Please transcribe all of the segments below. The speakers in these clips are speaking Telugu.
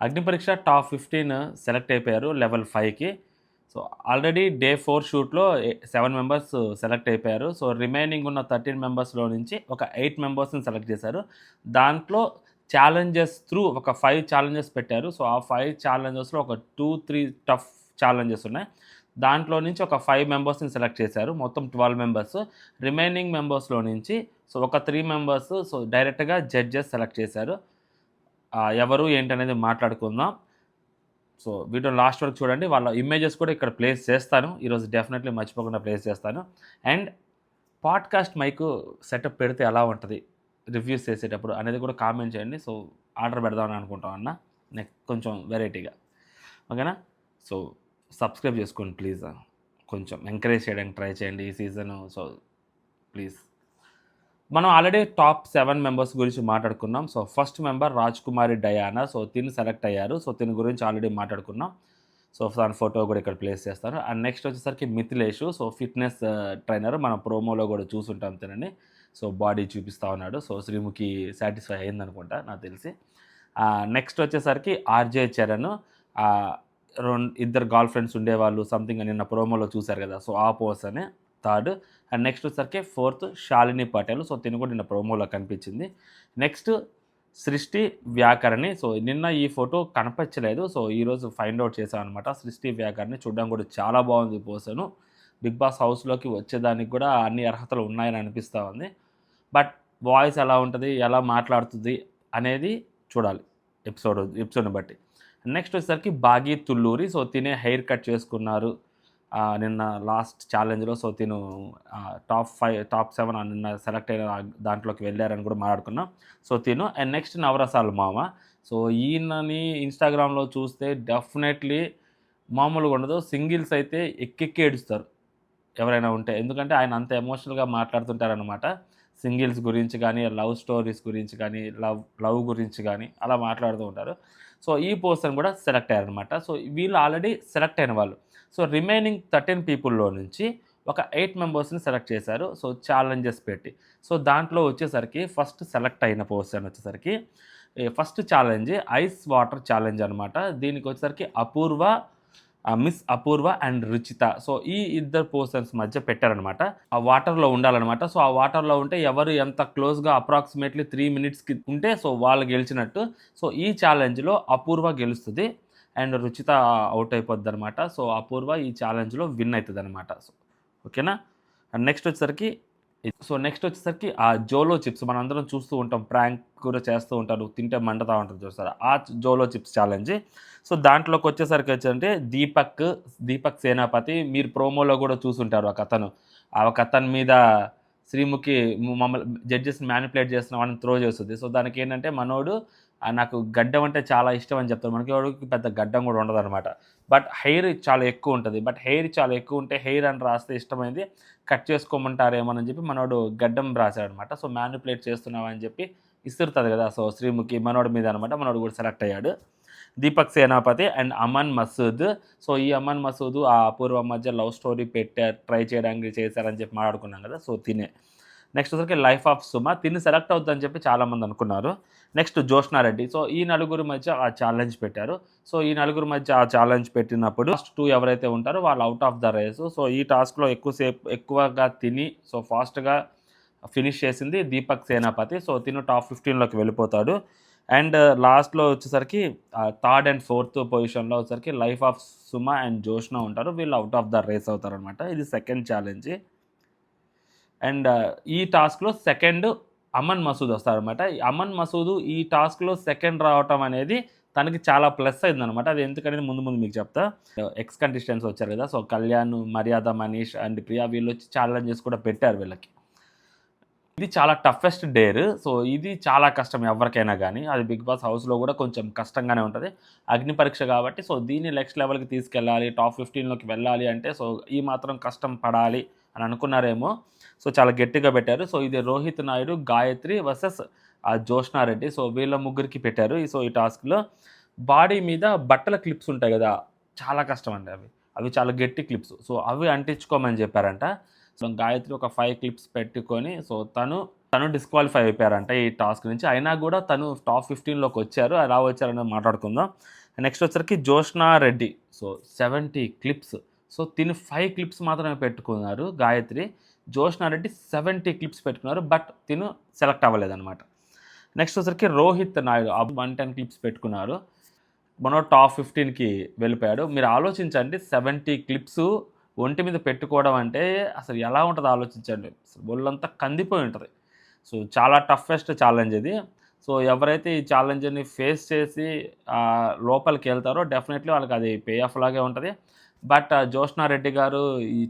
అగ్ని పరీక్ష టాప్ 15 సెలెక్ట్ అయిపోయారు లెవెల్ 5కి. So already day 4 షూట్‌లో 7 members select అయిపోయారు. సో రిమైనింగ్ ఉన్న 13 మెంబర్స్‌లో నుంచి ఒక 8 మెంబర్స్‌ని సెలెక్ట్ చేశారు. దాంట్లో ఛాలెంజెస్ త్రూ ఒక 5 ఛాలెంజెస్ పెట్టారు. సో ఆ 5 ఛాలెంజెస్‌లో ఒక 2, 3 టఫ్ ఛాలెంజెస్ ఉన్నాయి. దాంట్లో నుంచి ఒక 5 మెంబర్స్‌ని సెలెక్ట్ చేశారు. మొత్తం 12 మెంబర్స్. రిమైనింగ్ మెంబర్స్‌లో నుంచి సో ఒక 3 మెంబర్స్ సో డైరెక్ట్‌గా జడ్జెస్ సెలెక్ట్ చేశారు. ఎవరు ఏంటనేది మాట్లాడుకుందాం. సో వీడియో లాస్ట్ వరకు చూడండి. వాళ్ళ ఇమేజెస్ కూడా ఇక్కడ ప్లేస్ చేస్తాను. ఈరోజు డెఫినెట్లీ మర్చిపోకుండా ప్లేస్ చేస్తాను. అండ్ పాడ్‌కాస్ట్ మైకు సెటప్ పెడితే ఎలా ఉంటది? రివ్యూస్ చేసేటప్పుడు అనేది కూడా కామెంట్ చేయండి. సో ఆర్డర్ పెడదామని అనుకుంటాం అన్న. కొంచెం వెరైటీగా. ఓకేనా? సో సబ్స్క్రైబ్ చేసుకోండి ప్లీజ్. కొంచెం ఎంకరేజ్ చేయడానికి ట్రై చేయండి ఈ సీజను. So please. మనం ఆల్రెడీ టాప్ 7 మెంబర్స్ గురించి మాట్లాడుకున్నాం. So first member Rajkumari Diana. So తిను సెలెక్ట్ అయ్యారు. సో తిని గురించి ఆల్రెడీ మాట్లాడుకున్నాం. సో దాని ఫోటో కూడా ఇక్కడ ప్లేస్ చేస్తాను. అండ్ నెక్స్ట్ వచ్చేసరికి మిథిలేషు. So fitness trainer. మనం ప్రోమోలో కూడా చూసుంటాం తినని. సో బాడీ చూపిస్తా ఉన్నాడు. సో శ్రీముఖి సాటిస్ఫై అయిందనుకుంటా నాకు తెలిసి. నెక్స్ట్ వచ్చేసరికి ఆర్‌జే చరణ్. ఇద్దరు గర్ల్ ఫ్రెండ్స్ ఉండేవాళ్ళు సంథింగ్ నిన్న ప్రోమోలో చూశారు కదా! సో ఆ పర్సనే థర్డ్. అండ్ నెక్స్ట్ వచ్చేసరికి ఫోర్త్ శాలిని పటేల్. సో తిను కూడా నిన్న ప్రోమోలో కనిపించింది. నెక్స్ట్ సృష్టి వ్యాకరణి. సో నిన్న ఈ ఫోటో కనిపించలేదు. సో ఈరోజు ఫైండ్ అవుట్ చేశామన్నమాట. సృష్టి వ్యాకరణి చూడడం కూడా చాలా బాగుంది పర్సను. బిగ్ బాస్ హౌస్లోకి వచ్చేదానికి కూడా అన్ని అర్హతలు ఉన్నాయని అనిపిస్తూ ఉంది. బట్ వాయిస్ ఎలా ఉంటుంది, ఎలా మాట్లాడుతుంది అనేది చూడాలి ఎపిసోడ్ని బట్టి. నెక్స్ట్ వచ్చేసరికి బాగి తుల్లూరి. సో తినే హెయిర్ కట్ చేసుకున్నారు నిన్న లాస్ట్ ఛాలెంజ్లో. సో తిను టాప్ 7 నిన్న సెలెక్ట్ అయిన దాంట్లోకి వెళ్ళారని కూడా మాట్లాడుకున్నాం. సో తిను అండ్ నెక్స్ట్ నవరసాల మామ. సో ఈయనని ఇన్స్టాగ్రామ్లో చూస్తే డెఫినెట్లీ మామూలుగా ఉండదు. సింగిల్స్ అయితే ఎక్కెక్కి ఏడుస్తారు ఎవరైనా ఉంటే. ఎందుకంటే ఆయన అంత ఎమోషనల్గా మాట్లాడుతుంటారనమాట. సింగిల్స్ గురించి కానీ, లవ్ స్టోరీస్ గురించి కానీ, లవ్ గురించి కానీ అలా మాట్లాడుతూ ఉంటారు. సో ఈ పర్సన్ కూడా సెలెక్ట్ అయ్యారనమాట. సో వీళ్ళు ఆల్రెడీ సెలెక్ట్ అయిన వాళ్ళు. సో రిమైనింగ్ 13 పీపుల్‌లో నుంచి ఒక 8 మెంబర్స్‌ని సెలెక్ట్ చేశారు. సో ఛాలెంజెస్ పెట్టి. సో దాంట్లో వచ్చేసరికి ఫస్ట్ సెలెక్ట్ అయిన పర్సన్ వచ్చేసరికి first challenge ice water challenge అనమాట. దీనికి వచ్చేసరికి miss Apoorva and Ruchita. So ఈ ఇద్దరు పర్సన్స్ మధ్య పెట్టారనమాట. ఆ వాటర్‌లో ఉండాలనమాట. సో ఆ వాటర్‌లో ఉంటే ఎవరు ఎంత క్లోజ్‌గా అప్రాక్సిమేట్లీ 3 మినిట్స్‌కి ఉంటే సో వాళ్ళు గెలిచినట్టు. సో ఈ ఛాలెంజ్‌లో అపూర్వ గెలుస్తది. అండ్ రుచిత అవుట్ అయిపోద్దనమాట. సో అపూర్వ ఈ ఛాలెంజ్‌లో విన్ అయితదనమాట. సో ఓకేనా? అండ్ నెక్స్ట్ వచ్చేసరికి ఆ జోలో చిప్స్ మనందరం చూస్తూ ఉంటాం. ప్రాంక్ కూడా చేస్తూ ఉంటారు. తింటే మండుతా ఉంటుంది చూస్తారా? ఆ జోలో చిప్స్ ఛాలెంజ్. సో దాంట్లోకి వచ్చేసరికి వచ్చంటే దీపక్ సేనాపతి. మీరు ప్రోమోలో కూడా చూసుంటారు ఒకతను. ఒకతని మీద శ్రీముఖి మమ్మల్ని జడ్జెస్‌ని మ్యానిపులేట్ చేస్తున్నామని త్రో చేస్తది. సో దానికేంటంటే మనోడు నాకు గడ్డం అంటే చాలా ఇష్టం అని చెప్తాడు. మనకి పెద్ద గడ్డం కూడా ఉండదనమాట. బట్ హెయిర్ చాలా ఎక్కువ ఉంటది. బట్ హెయిర్ చాలా ఎక్కువ ఉంటే హెయిర్ అని రాస్తే ఇష్టమైంది కట్ చేసుకోమంటారేమోనని చెప్పి మనోడు గడ్డం రాశాడనమాట. సో మ్యానిపులేట్ చేస్తున్నావని చెప్పి ఇసురుతది కదా! సో శ్రీముఖి మనోడి మీద అనమాట. మనోడు కూడా సెలెక్ట్ అయ్యాడు. దీపక్ సేనాపతి అండ్ అమన్ మసూద్. సో ఈ అమన్ మసూద్ ఆ అపూర్వ మధ్య లవ్ స్టోరీ ట్రై చేయడానికి చేశారని చెప్పి మాట్లాడుకున్నాం కదా! సో తినే. నెక్స్ట్ వచ్చరికి లైఫ్ ఆఫ్ సుమ. తిని సెలెక్ట్ అవుద్దని చెప్పి చాలామంది అనుకున్నారు. నెక్స్ట్ జ్యోష్నారెడ్డి. సో ఈ నలుగురు మధ్య ఆ ఛాలెంజ్ పెట్టారు. సో ఈ నలుగురు మధ్య ఆ ఛాలెంజ్ పెట్టినప్పుడు లాస్ట్ 2 ఎవరైతే ఉంటారో వాళ్ళు out of the race. So ఈ టాస్క్‌లో ఎక్కువగా తిని సో ఫాస్ట్‌గా ఫినిష్ చేసింది దీపక్ సేనాపతి. సో తిను టాప్ 15లోకి వెళ్ళిపోతాడు. అండ్ లాస్ట్‌లో వచ్చేసరికి థర్డ్ అండ్ ఫోర్త్ పొజిషన్‌లో వచ్చేసరికి life of Suma and Jyoshna ఉంటారు. వీళ్ళు అవుట్ ఆఫ్ ద రేస్ అవుతారనమాట. ఇది సెకండ్ ఛాలెంజ్. అండ్ ఈ టాస్క్‌లో సెకండ్ అమన్ మసూద్ వస్తారనమాట. అమన్ మసూద్ ఈ టాస్క్‌లో సెకండ్ రావటం అనేది తనకి చాలా ప్లస్ అయిందనమాట. అది ఎందుకనేది ముందు మీకు చెప్తా. ఎక్స్ కంటెస్టెంట్స్ వచ్చారు కదా! సో కళ్యాణ్, మర్యాద, మనీష్ అండ్ ప్రియా వీళ్ళొచ్చి ఛాలెంజెస్ కూడా పెట్టారు వీళ్ళకి. ఇది చాలా టఫెస్ట్ డేర్. సో ఇది చాలా కష్టం ఎవరికైనా గానీ. అది బిగ్ బాస్ హౌస్‌లో కూడా కొంచెం కష్టంగానే ఉంటది. అగ్ని పరీక్ష కాబట్టి సో దీన్ని నెక్స్ట్ లెవెల్‌కి తీసుకెళ్ళాలి. టాప్ 15లోకి వెళ్ళాలి అంటే సో ఈ మాత్రం కష్టం పడాలి అని అనుకున్నారేమో. సో చాలా గట్టిగా పెట్టారు. సో ఇది రోహిత్ నాయుడు, గాయత్రి వర్సెస్ జ్యోష్నారెడ్డి. సో వీళ్ళ ముగ్గురికి పెట్టారు. సో ఈ టాస్క్‌లో బాడీ మీద బట్టల క్లిప్స్ ఉంటాయి గదా! చాలా కష్టం అండి అవి. అవి చాలా గట్టి క్లిప్స్. సో అవి అంటించుకోమని చెప్పారంట. సో గాయత్రి ఒక 5 క్లిప్స్ పెట్టుకొని సో తను తను డిస్క్వాలిఫై అయిపోయారంట ఈ టాస్క్ నుంచి. అయినా కూడా తను టాప్ 15లోకి వచ్చారు. ఎలా వచ్చారనేది మాట్లాడుకుందాం. నెక్స్ట్ వచ్చరికి Joshna Reddy. So 70 clips. So తిను 5 క్లిప్స్ మాత్రమే పెట్టుకున్నారు గాయత్రి. జోష్నా రెడ్డి 70 క్లిప్స్ పెట్టుకున్నారు. బట్ తిను సెలెక్ట్ అవ్వలేదన్నమాట. నెక్స్ట్ వచ్చరికి రోహిత్ నాయుడు 110 క్లిప్స్ పెట్టుకున్నారు. మనో టాప్ 15కి వెళ్ళిపోయాడు. మీరు ఆలోచించండి, 70 క్లిప్స్ ఒంటి మీద పెట్టుకోవడం అంటే అసలు ఎలా ఉంటుందో ఆలోచించండి. ఒళ్ళంతా కందిపోయి ఉంటుంది. సో చాలా టఫెస్ట్ ఛాలెంజ్ ఇది. సో ఎవరైతే ఈ ఛాలెంజ్ని ఫేస్ చేసి లోపలికి వెళ్తారో డెఫినెట్లీ వాళ్ళకి అది పే ఆఫ్ లాగే ఉంటుంది. బట్ జోష్నా రెడ్డి గారు ఈ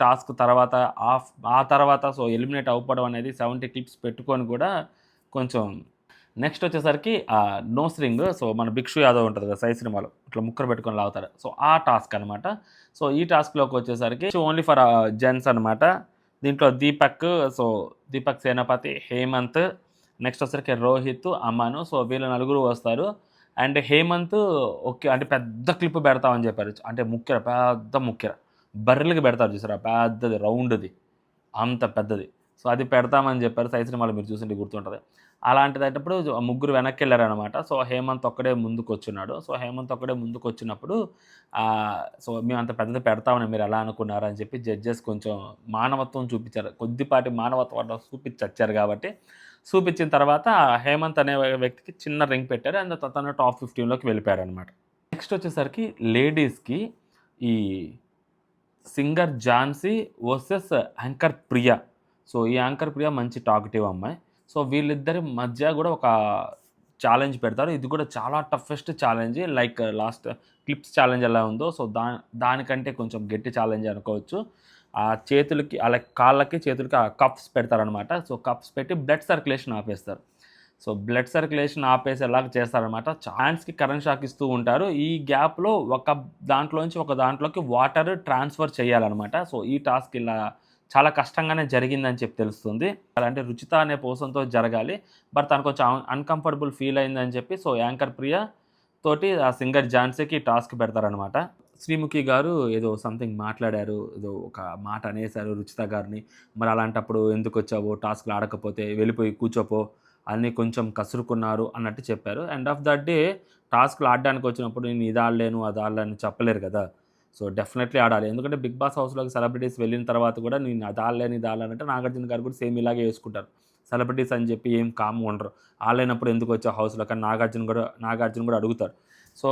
టాస్క్ తర్వాత ఆ తర్వాత సో ఎలిమినేట్ అవ్వడం అనేది 70 క్లిప్స్ పెట్టుకొని కూడా కొంచెం. నెక్స్ట్ వచ్చేసరికి నోస్ రింగ్. సో మన భిక్షు యాదవ్ ఉంటుంది కదా సై సినిమాలో, ఇట్లా ముక్కలు పెట్టుకొని లాగుతారు. సో ఆ టాస్క్ అనమాట. సో ఈ టాస్క్లోకి వచ్చేసరికి ఓన్లీ ఫర్ జెంట్స్ అనమాట. దీంట్లో దీపక్ సేనాపతి, హేమంత్, నెక్స్ట్ వచ్చేసరికి రోహిత్, అమను. సో వీళ్ళ నలుగురు వస్తారు. అండ్ హేమంత్ ఓకే అంటే పెద్ద క్లిప్ పెడతామని చెప్పారు. అంటే పెద్ద ముక్కెర బర్రెలకి పెడతారు చూసారా, పెద్దది రౌండ్ది, అంత పెద్దది. సో అది పెడతామని చెప్పారు. సై సినిమాలో మీరు చూసింటే గుర్తుంటుంది. అలాంటిదైనప్పుడు ముగ్గురు వెనక్కి వెళ్ళారనమాట. సో హేమంత్ ఒక్కడే ముందుకు వచ్చున్నాడు. సో హేమంత్ ఒక్కడే ముందుకు వచ్చినప్పుడు సో మేము అంత పెద్దది పెడతామని మీరు ఎలా అనుకున్నారని చెప్పి జడ్జెస్ కొంచెం మానవత్వం చూపించారు. కొద్దిపాటి మానవత్వం చూపించచ్చారు. కాబట్టి చూపించిన తర్వాత హేమంత్ అనే వ్యక్తికి చిన్న రింగ్ పెట్టారు. అండ్ తను టాప్ 15లోకి వెళ్ళిపోయాడు అనమాట. నెక్స్ట్ వచ్చేసరికి లేడీస్కి ఈ singer Jhansi versus anchor Priya. So ఈ యాంకర్ ప్రియా మంచి టాకటివ్ అమ్మాయి. సో వీళ్ళిద్దరి మధ్య కూడా ఒక ఛాలెంజ్ పెడతారు. ఇది కూడా చాలా toughest challenge. Like last clips challenge ఎలా ఉందో సో దానికంటే కొంచెం గట్టి ఛాలెంజ్ అనుకోవచ్చు. ఆ చేతులకి అలా కాళ్ళకి చేతులకి ఆ కప్స్ పెడతారనమాట. సో కప్స్ పెట్టి బ్లడ్ సర్క్యులేషన్ ఆపేస్తారు. సో బ్లడ్ సర్క్యులేషన్ ఆపేసేలాగా చేస్తారనమాట. హ్యాండ్స్కి కరెంట్ షాక్ ఇస్తూ ఉంటారు. ఈ గ్యాప్లో ఒక దాంట్లోంచి ఒక దాంట్లోకి వాటర్ ట్రాన్స్ఫర్ చేయాలన్నమాట. సో ఈ టాస్క్ ఇలా చాలా కష్టంగానే జరిగిందని చెప్పి తెలుస్తుంది. అలాంటి రుచిత అనే పర్సన్తో జరగాలి. బట్ తను కొంచెం అన్కంఫర్టబుల్ ఫీల్ అయిందని చెప్పి సో యాంకర్ ప్రియా తోటి ఆ సింగర్ ఝాన్సీకి టాస్క్ పెడతారనమాట. శ్రీముఖి గారు ఏదో సంథింగ్ మాట్లాడారు, ఏదో ఒక మాట అనేసారు రుచిత గారిని. మరి అలాంటప్పుడు ఎందుకు వచ్చావో, టాస్క్లు ఆడకపోతే వెళ్ళిపోయి కూర్చోపో అని కొంచెం కసురుకున్నారు అన్నట్టు చెప్పారు. ఎండ్ ఆఫ్ ద డే టాస్క్లు ఆడడానికి వచ్చినప్పుడు నేను ఇది ఆడలేను అది ఆడలేను చెప్పలేరు కదా. సో డెఫినెట్లీ ఆడాలి. ఎందుకంటే బిగ్ బాస్ హౌస్లోకి సెలబ్రిటీస్ వెళ్ళిన తర్వాత కూడా నేను అది ఆడలేను ఇది ఆడలేనంటే నాగార్జున గారు కూడా సేమ్ ఇలాగే వేసుకుంటారు. సెలబ్రిటీస్ అని చెప్పి ఏం కామ్ ఉండరు. ఆడలేనప్పుడు ఎందుకు వచ్చావు హౌస్లో కానీ నాగార్జున కూడా అడుగుతారు. సో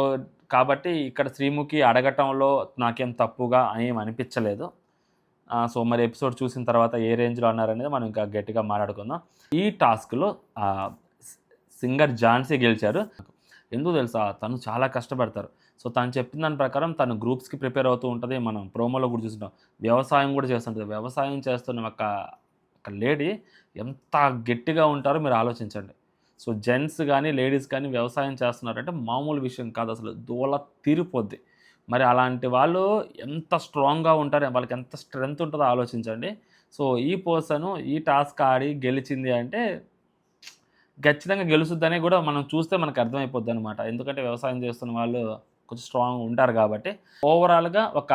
కాబట్టి ఇక్కడ శ్రీముఖి అడగటంలో నాకేం తప్పుగా ఏం అనిపించలేదు. సో మరి ఎపిసోడ్ చూసిన తర్వాత ఏ రేంజ్లో అన్నారనేది మనం ఇంకా గట్టిగా మాట్లాడుకుందాం. ఈ టాస్క్లో సింగర్ ఝాన్సీ గెలిచారు. ఎందుకు తెలుసా, తను చాలా కష్టపడతారు. సో తను చెప్పిన దాని ప్రకారం తను గ్రూప్స్కి ప్రిపేర్ అవుతూ ఉంటుంది. మనం ప్రోమోలో కూడా చూస్తుంటాం. వ్యవసాయం కూడా చేస్తుంటుంది. వ్యవసాయం చేస్తున్న ఒక లేడీ ఎంత గట్టిగా ఉంటారో మీరు ఆలోచించండి. సో జెంట్స్ కానీ లేడీస్ కానీ వ్యవసాయం చేస్తున్నారంటే మామూలు విషయం కాదు, అసలు దూల తీరిపోద్ది. మరి అలాంటి వాళ్ళు ఎంత స్ట్రాంగ్గా ఉంటారో, వాళ్ళకి ఎంత స్ట్రెంగ్త్ ఉంటుందో ఆలోచించండి. సో ఈ పర్సన్ ఈ టాస్క్ ఆడి గెలిచింది అంటే ఖచ్చితంగా గెలుస్తుందని కూడా మనం చూస్తే మనకు అర్థమైపోద్ది అనమాట. ఎందుకంటే వ్యవసాయం చేస్తున్న వాళ్ళు కొంచెం స్ట్రాంగ్ ఉంటారు కాబట్టి. ఓవరాల్గా ఒక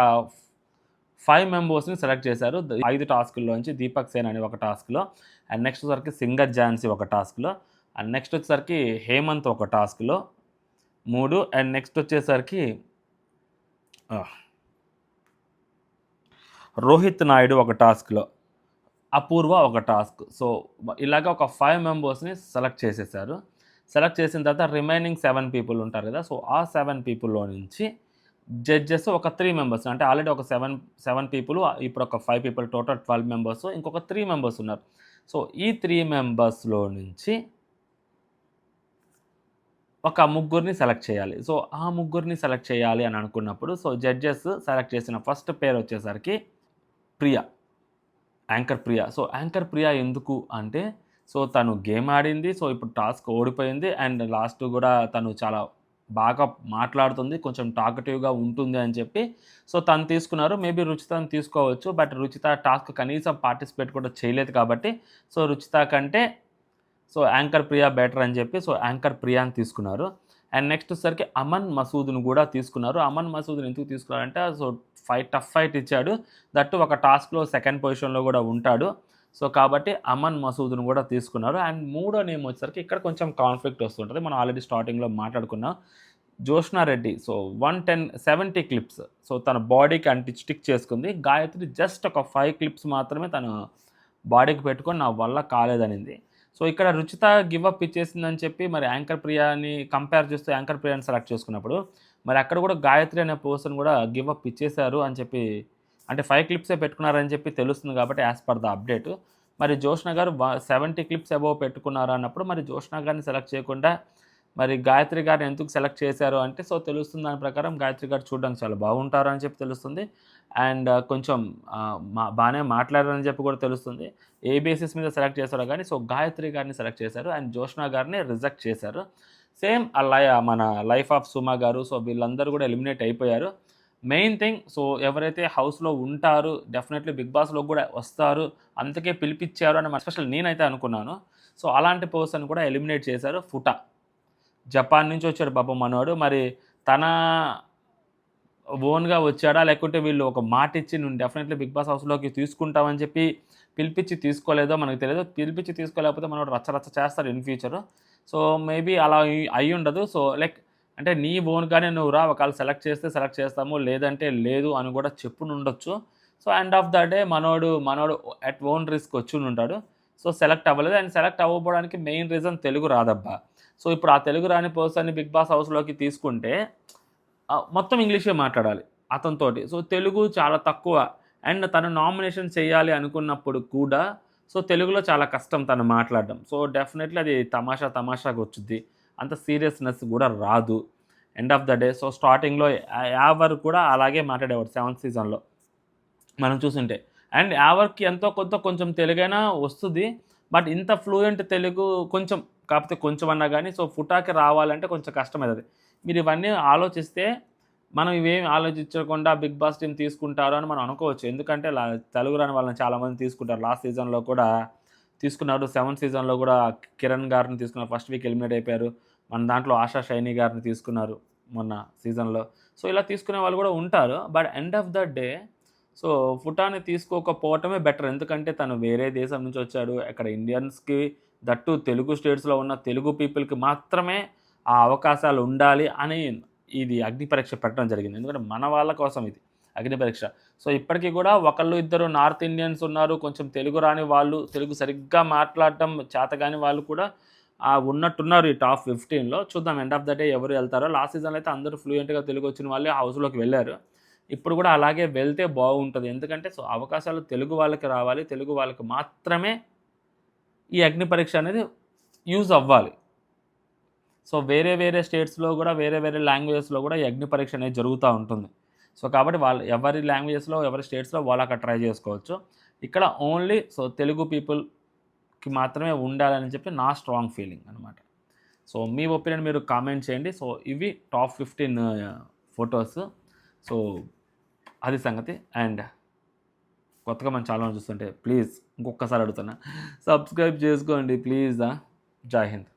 5 మెంబర్స్ని సెలెక్ట్ చేశారు. 5 టాస్కుల్లోంచి దీపక్ సేన్ అనే ఒక టాస్క్లో, అండ్ నెక్స్ట్ వచ్చేసరికి సింగర్ ఝాన్సీ ఒక టాస్క్లో, అండ్ నెక్స్ట్ వచ్చేసరికి హేమంత్ ఒక టాస్క్లో 3, అండ్ నెక్స్ట్ వచ్చేసరికి రోహిత్ నాయుడు ఒక టాస్క్లో, అపూర్వ ఒక టాస్క్. సో ఇలాగ ఒక 5 మెంబర్స్ని సెలెక్ట్ చేసేసారు. సెలెక్ట్ చేసిన తర్వాత రిమైనింగ్ 7 పీపుల్ ఉంటారు కదా. సో ఆ 7 పీపుల్లో నుంచి జడ్జెస్ ఒక 3 మెంబర్స్, అంటే ఆల్రెడీ ఒక 7 పీపుల్, ఇప్పుడు ఒక 5 పీపుల్, టోటల్ 12 మెంబర్స్, ఇంకొక 3 మెంబర్స్ ఉన్నారు. సో ఈ 3 మెంబర్స్లో నుంచి ఒక ముగ్గురిని సెలెక్ట్ చేయాలి. సో ఆ ముగ్గురిని సెలెక్ట్ చేయాలి అని అనుకున్నప్పుడు సో జడ్జెస్ సెలెక్ట్ చేసిన ఫస్ట్ పేరు వచ్చేసరికి Priya, anchor Priya. So anchor Priya ఎందుకు అంటే సో తను గేమ్ ఆడింది. సో ఇప్పుడు టాస్క్ ఓడిపోయింది. అండ్ లాస్ట్ కూడా తను చాలా బాగా మాట్లాడుతుంది, కొంచెం టాకటివ్గా ఉంటుంది అని చెప్పి సో తను తీసుకున్నారు. మేబీ రుచితను తీసుకోవచ్చు, బట్ రుచిత టాస్క్ కనీసం పార్టిసిపేట్ కూడా చేయలేదు కాబట్టి సో రుచిత కంటే సో యాంకర్ ప్రియా బెటర్ అని చెప్పి సో యాంకర్ ప్రియాని తీసుకున్నారు. అండ్ నెక్స్ట్ వచ్చేసరికి అమన్ మసూద్ను కూడా తీసుకున్నారు. అమన్ మసూద్ని ఎందుకు తీసుకున్నారంటే సో టఫ్ ఫైట్ ఇచ్చాడు. దట్టు ఒక టాస్క్లో సెకండ్ పొజిషన్లో కూడా ఉంటాడు. సో కాబట్టి అమన్ మసూద్‌ని కూడా తీసుకున్నారు. అండ్ మూడో నేమ్ వచ్చేసరికి ఇక్కడ కొంచెం కాన్ఫ్లిక్ట్ వస్తుంటది. మనం ఆల్రెడీ స్టార్టింగ్‌లో మాట్లాడుకున్నాం. Joshna Reddy. So 70 clips. So తన బాడీకి స్టిక్ చేసుకుంది. గాయత్రి జస్ట్ ఒక 5 క్లిప్స్ మాత్రమే తను బాడీకి పెట్టుకొని నా వల్ల కాలేదనింది. సో ఇక్కడ రుచిత గివ్ అప్ ఇచ్చేసిందని చెప్పి మరి యాంకర్ ప్రియాని కంపేర్ చేస్తూ యాంకర్ ప్రియాని సెలెక్ట్ చేసుకున్నప్పుడు మరి అక్కడ కూడా గాయత్రి అనే పర్సన్ కూడా గివ్ అప్ ఇచ్చేశారు అని చెప్పి, అంటే 5 క్లిప్సే పెట్టుకున్నారని చెప్పి తెలుస్తుంది కాబట్టి యాజ్ పర్ ద అప్డేట్. మరి జోష్నా గారు 70 క్లిప్స్ అబోవ్ పెట్టుకున్నారు అన్నప్పుడు మరి జోష్నా గారిని సెలెక్ట్ చేయకుండా మరి గాయత్రి గారిని ఎందుకు సెలెక్ట్ చేశారు అంటే, సో తెలుస్తుంది దాని ప్రకారం గాయత్రి గారు చూడడానికి చాలా బాగుంటారు అని చెప్పి తెలుస్తుంది. అండ్ కొంచెం బాగానే మాట్లాడారని చెప్పి కూడా తెలుస్తుంది. ఏ బేసిస్ మీద సెలెక్ట్ చేశారో కానీ సో గాయత్రి గారిని సెలెక్ట్ చేశారు అండ్ జోష్నా గారిని రిజెక్ట్ చేశారు. సేమ్ మన లైఫ్ ఆఫ్ సుమ గారు. సో వీళ్ళందరూ కూడా ఎలిమినేట్ అయిపోయారు. మెయిన్ థింగ్, సో ఎవరైతే హౌస్‌లో ఉంటారు, డెఫినెట్లీ బిగ్ బాస్‌లోకి కూడా వస్తారు, అందుకే పిలిపిచ్చారు అని ఎస్పెషల్ నేనైతే అనుకున్నాను. సో అలాంటి పర్సన్ కూడా ఎలిమినేట్ చేశారు ఫుటా. జపాన్ నుంచి వచ్చాడు పాపం మనోడు. మరి తన ఓన్‌గా వచ్చాడా? లేకుంటే వీళ్ళు ఒక మాటిచ్చి నువ్వు డెఫినెట్‌లీ బిగ్ బాస్ హౌస్‌లోకి తీసుకుంటామని చెప్పి పిలిపిచ్చి తీసుకోలేదో మనకు తెలీదు. పిలిపిచ్చి తీసుకోలేకపోతే మనోడు రచ్చ రచ్చ చేస్తాడు ఇన్ ఫ్యూచర్. సో మేబీ అలా అయ్యుండదు. సో లైక్ అంటే నీ ఓన్‌గానే నువ్వు రా, ఒకవేళ సెలెక్ట్ చేస్తే సెలెక్ట్ చేస్తాము, లేదంటే లేదు అని కూడా చెప్పునుండొచ్చు. So end of the day మనోడు అట్ ఓన్ రిస్క్ వచ్చుండుంటాడు. సో సెలెక్ట్ అవ్వలేదు. అండ్ సెలెక్ట్ అవ్వకపోవడానికి మెయిన్ రీజన్ తెలుగు రాదబ్బా. సో ఇప్పుడు ఆ తెలుగు రాని పర్సన్‌ని బిగ్ బాస్ హౌస్‌లోకి తీసుకుంటే మొత్తం ఇంగ్లీషే మాట్లాడాలి అతనితోటి. సో తెలుగు చాలా తక్కువ. అండ్ తను నామినేషన్ చేయాలి అనుకున్నప్పుడు కూడా సో తెలుగులో చాలా కష్టం తను మాట్లాడడం. సో డెఫినెట్‌లీ అది తమాషాగా వచ్చుద్ది. అంత సీరియస్‌నెస్ కూడా రాదు. End of the day so స్టార్టింగ్‌లో యావర్ కూడా అలాగే మాట్లాడేవాడు 7th సీజన్‌లో మనం చూసుంటే. అండ్ యావర్‌కి ఎంతో కొంచెం తెలుగైనా వస్తది. బట్ ఇంత ఫ్లూయెంట్ తెలుగు కొంచెం, కాకపోతే కొంచెం అన్నా గానీ సో ఫుటాకి రావాలంటే కొంచెం కష్టమైతది. మీరు ఇవన్నీ ఆలోచిస్తే మనం ఇవేమి ఆలోచించకుండా బిగ్ బాస్ టీమ్ తీసుకుంటారు అని మనం అనుకోవచ్చు. ఎందుకంటే తెలుగు రాని వాళ్ళని చాలామంది తీసుకుంటారు. లాస్ట్ సీజన్‌లో కూడా తీసుకున్నారు. 7th సీజన్‌లో కూడా కిరణ్ గారిని తీసుకున్నారు. ఫస్ట్ వీక్ ఎలిమినేట్ అయిపోయారు. మన దాంట్లో ఆశా షైనీ గారిని తీసుకున్నారు మొన్న సీజన్‌లో. సో ఇలా తీసుకునే వాళ్ళు కూడా ఉంటారు. But end of the day so ఫుటాని తీసుకోకపోవటమే బెటర్. ఎందుకంటే తను వేరే దేశం నుంచి వచ్చాడు. అక్కడ ఇండియన్స్‌కి దట్టు తెలుగు స్టేట్స్‌లో ఉన్న తెలుగు పీపుల్‌కి మాత్రమే ఆ అవకాశాలు ఉండాలి అని ఇది అగ్ని పరీక్ష పెట్టడం జరిగింది. ఎందుకంటే మన వాళ్ళ కోసం ఇది అగ్ని పరీక్ష. సో ఇప్పటికి కూడా ఒకళ్ళు ఇద్దరు నార్త్ ఇండియన్స్ ఉన్నారు. కొంచెం తెలుగు రాని వాళ్ళు, తెలుగు సరిగ్గా మాట్లాడటం చేతగాని వాళ్ళు కూడా ఉన్నట్టున్నారు ఈ టాప్ 15లో. చూద్దాం ఎండ్ ఆఫ్ ద డే ఎవరు వెళ్తారో. లాస్ట్ సీజన్‌లో అయితే అందరూ ఫ్లూయెంట్‌గా తెలుగు వచ్చిన వాళ్ళే హౌస్‌లోకి వెళ్లారు. ఇప్పుడు కూడా అలాగే వెళ్తే బాగుంటది. ఎందుకంటే సో అవకాశాలు తెలుగు వాళ్ళకి రావాలి. తెలుగు వాళ్ళకి మాత్రమే ఈ అగ్ని పరీక్ష అనేది యూజ్ అవ్వాలి. సో వేరే స్టేట్స్‌లో కూడా వేరే లాంగ్వేజెస్‌లో కూడా ఈ అగ్ని పరీక్ష అనేది జరుగుతూ ఉంటుంది. సో కాబట్టి వాళ్ళు ఎవరి లాంగ్వేజెస్‌లో, ఎవరి స్టేట్స్‌లో వాళ్ళు అక్కడ ట్రై చేసుకోవచ్చు. ఇక్కడ ఓన్లీ సో తెలుగు పీపుల్‌కి మాత్రమే ఉండాలని చెప్పి నా స్ట్రాంగ్ ఫీలింగ్ అనమాట. సో మీ ఒపీనియన్ మీరు కామెంట్ చేయండి. సో ఇవి టాప్ 15 ఫోటోస్. సో అది సంగతి. అండ్ కొత్తగా మన ఛానల్ చూస్తుంటే ప్లీజ్ ఇంకొక్కసారి అడుగుతున్నా, సబ్స్క్రైబ్ చేసుకోండి ప్లీజ్. జై హింద్.